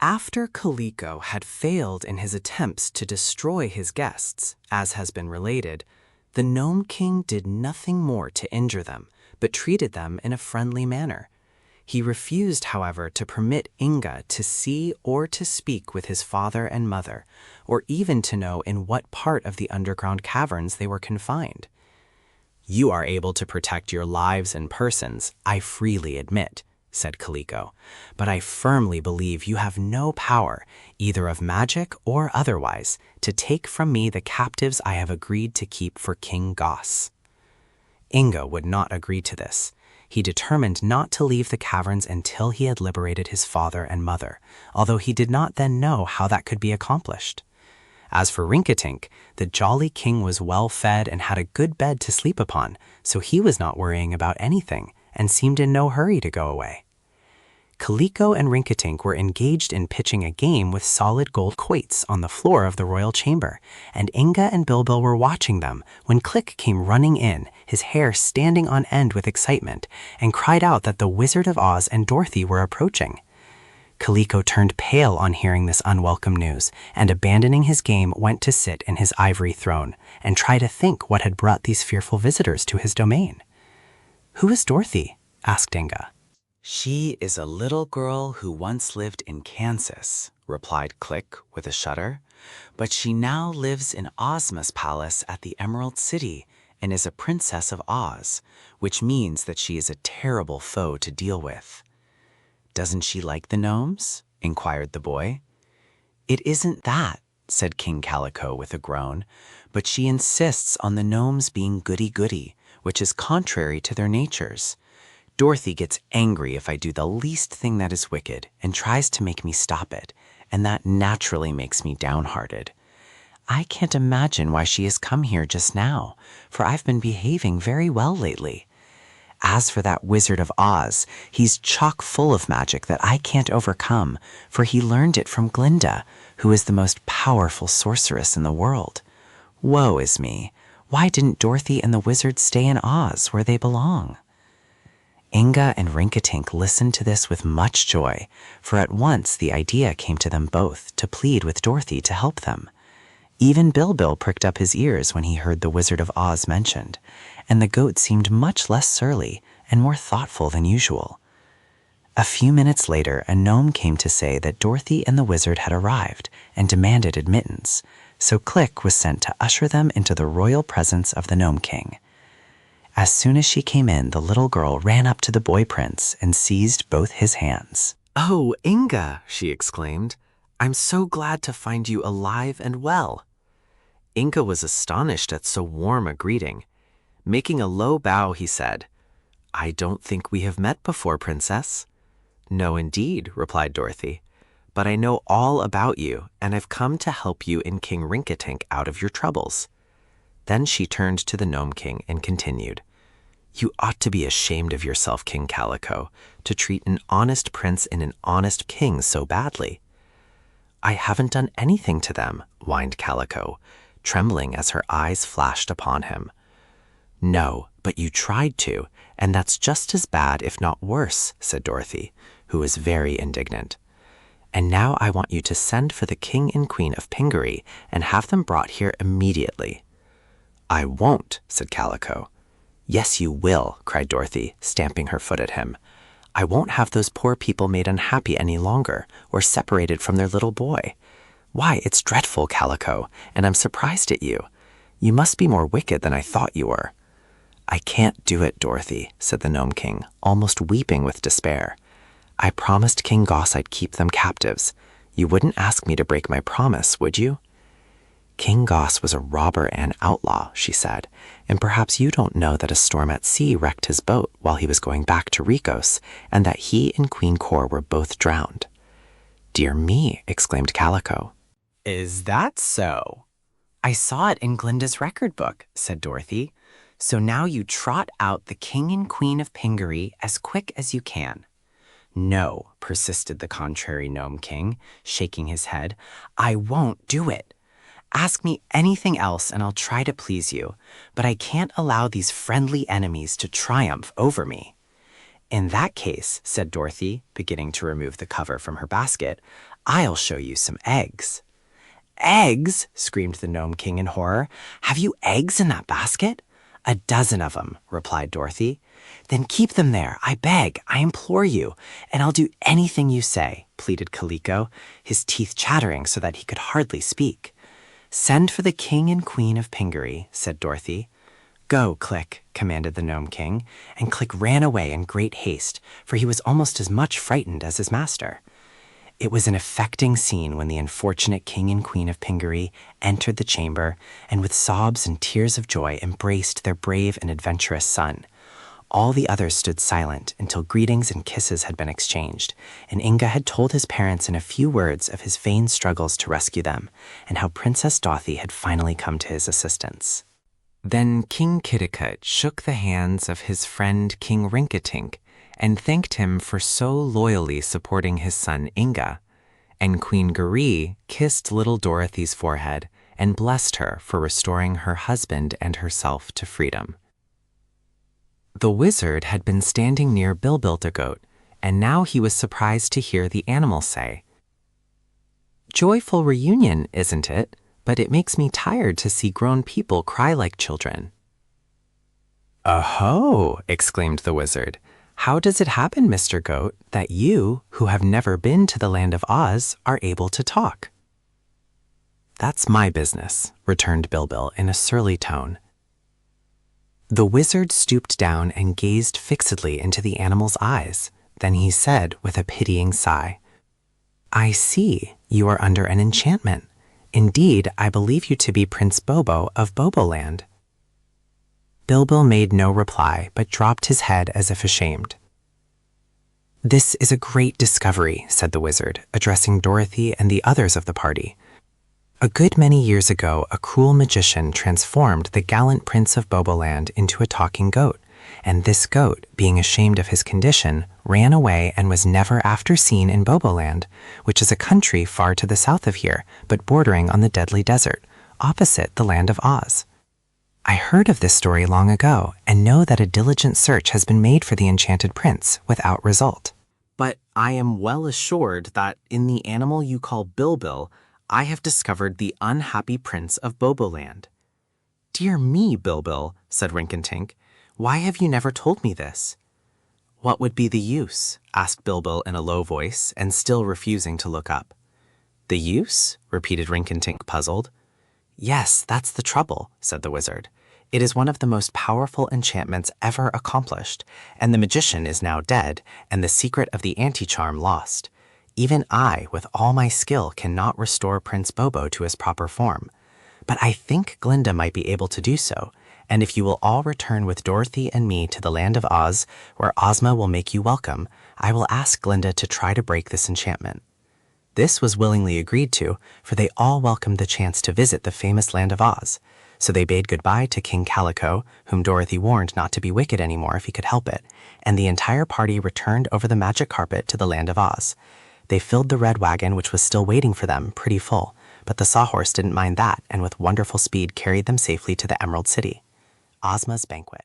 After Kaliko had failed in his attempts to destroy his guests, as has been related, the Gnome King did nothing more to injure them, but treated them in a friendly manner. He refused, however, to permit Inga to see or to speak with his father and mother, or even to know in what part of the underground caverns they were confined. "You are able to protect your lives and persons, I freely admit," said Kaliko, "but I firmly believe you have no power, either of magic or otherwise, to take from me the captives I have agreed to keep for King Goss." Inga would not agree to this. He determined not to leave the caverns until he had liberated his father and mother, although he did not then know how that could be accomplished. As for Rinkitink, the jolly king was well fed and had a good bed to sleep upon, so he was not worrying about anything and seemed in no hurry to go away. Kaliko and Rinkitink were engaged in pitching a game with solid gold quoits on the floor of the royal chamber, and Inga and Bilbil were watching them when Click came running in, his hair standing on end with excitement, and cried out that the Wizard of Oz and Dorothy were approaching. Kaliko turned pale on hearing this unwelcome news, and abandoning his game, went to sit in his ivory throne and try to think what had brought these fearful visitors to his domain. "Who is Dorothy?" asked Inga. "She is a little girl who once lived in Kansas," replied Click with a shudder, "but she now lives in Ozma's palace at the Emerald City and is a princess of Oz, which means that she is a terrible foe to deal with." "Doesn't she like the gnomes?" inquired the boy. "It isn't that," said King Calico with a groan, "but she insists on the gnomes being goody-goody, which is contrary to their natures. Dorothy gets angry if I do the least thing that is wicked and tries to make me stop it, and that naturally makes me downhearted. I can't imagine why she has come here just now, for I've been behaving very well lately. As for that Wizard of Oz, he's chock full of magic that I can't overcome, for he learned it from Glinda, who is the most powerful sorceress in the world. Woe is me! Why didn't Dorothy and the wizard stay in Oz where they belong?" Inga and Rinkitink listened to this with much joy, for at once the idea came to them both to plead with Dorothy to help them. Even Bilbil pricked up his ears when he heard the Wizard of Oz mentioned, and the goat seemed much less surly and more thoughtful than usual. A few minutes later, a gnome came to say that Dorothy and the wizard had arrived and demanded admittance, so Click was sent to usher them into the royal presence of the Gnome King. As soon as she came in, the little girl ran up to the boy prince and seized both his hands. "Oh, Inga," she exclaimed, "I'm so glad to find you alive and well." Inga was astonished at so warm a greeting. Making a low bow, he said, "I don't think we have met before, Princess." "No, indeed," replied Dorothy, "but I know all about you, and I've come to help you and King Rinkitink out of your troubles." Then she turned to the Gnome King and continued, "You ought to be ashamed of yourself, King Calico, to treat an honest prince and an honest king so badly." "I haven't done anything to them," whined Calico, trembling as her eyes flashed upon him. "No, but you tried to, and that's just as bad, if not worse," said Dorothy, who was very indignant. "And now I want you to send for the King and Queen of Pingaree and have them brought here immediately." "I won't," said Calico. "Yes, you will," cried Dorothy, stamping her foot at him. "I won't have those poor people made unhappy any longer, or separated from their little boy. Why, it's dreadful, Calico, and I'm surprised at you. You must be more wicked than I thought you were." "I can't do it, Dorothy," said the Gnome King, almost weeping with despair. "I promised King Goss I'd keep them captives. You wouldn't ask me to break my promise, would you?" "King Goss was a robber and outlaw," she said, "and perhaps you don't know that a storm at sea wrecked his boat while he was going back to Ricos, and that he and Queen Cor were both drowned." "Dear me," exclaimed Calico. "Is that so?" "I saw it in Glinda's record book," said Dorothy. "So now you trot out the King and Queen of Pingaree as quick as you can." "No," persisted the contrary Gnome King, shaking his head. "I won't do it. Ask me anything else and I'll try to please you, but I can't allow these friendly enemies to triumph over me." "In that case," said Dorothy, beginning to remove the cover from her basket, "I'll show you some eggs." "Eggs?" screamed the Gnome King in horror. "Have you eggs in that basket?" "A dozen of them," replied Dorothy. "Then keep them there, I beg, I implore you, and I'll do anything you say," pleaded Kaliko, his teeth chattering so that he could hardly speak. "Send for the King and Queen of Pingaree," said Dorothy. "Go, Click," commanded the Gnome King, and Click ran away in great haste, for he was almost as much frightened as his master. It was an affecting scene when the unfortunate King and Queen of Pingaree entered the chamber and with sobs and tears of joy embraced their brave and adventurous son. All the others stood silent until greetings and kisses had been exchanged, and Inga had told his parents in a few words of his vain struggles to rescue them, and how Princess Dorothy had finally come to his assistance. Then King Kitticut shook the hands of his friend King Rinkitink and thanked him for so loyally supporting his son Inga, and Queen Garee kissed little Dorothy's forehead and blessed her for restoring her husband and herself to freedom. The wizard had been standing near Bilbildagoat, and now he was surprised to hear the animal say, "Joyful reunion, isn't it? But it makes me tired to see grown people cry like children." "Oh!" exclaimed the wizard. "How does it happen, Mr. Goat, that you, who have never been to the land of Oz, are able to talk?" "That's my business," returned Bilbil in a surly tone. The wizard stooped down and gazed fixedly into the animal's eyes. Then he said with a pitying sigh, "I see you are under an enchantment. Indeed, I believe you to be Prince Bobo of Boboland." Bilbil made no reply, but dropped his head as if ashamed. "This is a great discovery," said the wizard, addressing Dorothy and the others of the party. "A good many years ago, a cruel magician transformed the gallant Prince of Boboland into a talking goat, and this goat, being ashamed of his condition, ran away and was never after seen in Boboland, which is a country far to the south of here, but bordering on the deadly desert, opposite the land of Oz. I heard of this story long ago, and know that a diligent search has been made for the enchanted prince, without result. But I am well assured that in the animal you call Bilbil, I have discovered the unhappy Prince of Boboland." "Dear me, Bilbil," said Rinkitink, "why have you never told me this?" "What would be the use?" asked Bilbil in a low voice, and still refusing to look up. "The use?" repeated Rinkitink, puzzled. "Yes, that's the trouble," said the wizard. "It is one of the most powerful enchantments ever accomplished, and the magician is now dead, and the secret of the anti-charm lost. Even I, with all my skill, cannot restore Prince Bobo to his proper form. But I think Glinda might be able to do so, and if you will all return with Dorothy and me to the land of Oz, where Ozma will make you welcome, I will ask Glinda to try to break this enchantment." This was willingly agreed to, for they all welcomed the chance to visit the famous land of Oz. So they bade goodbye to King Calico, whom Dorothy warned not to be wicked anymore if he could help it, and the entire party returned over the magic carpet to the land of Oz. They filled the red wagon, which was still waiting for them, pretty full, but the sawhorse didn't mind that, and with wonderful speed carried them safely to the Emerald City. Ozma's Banquet.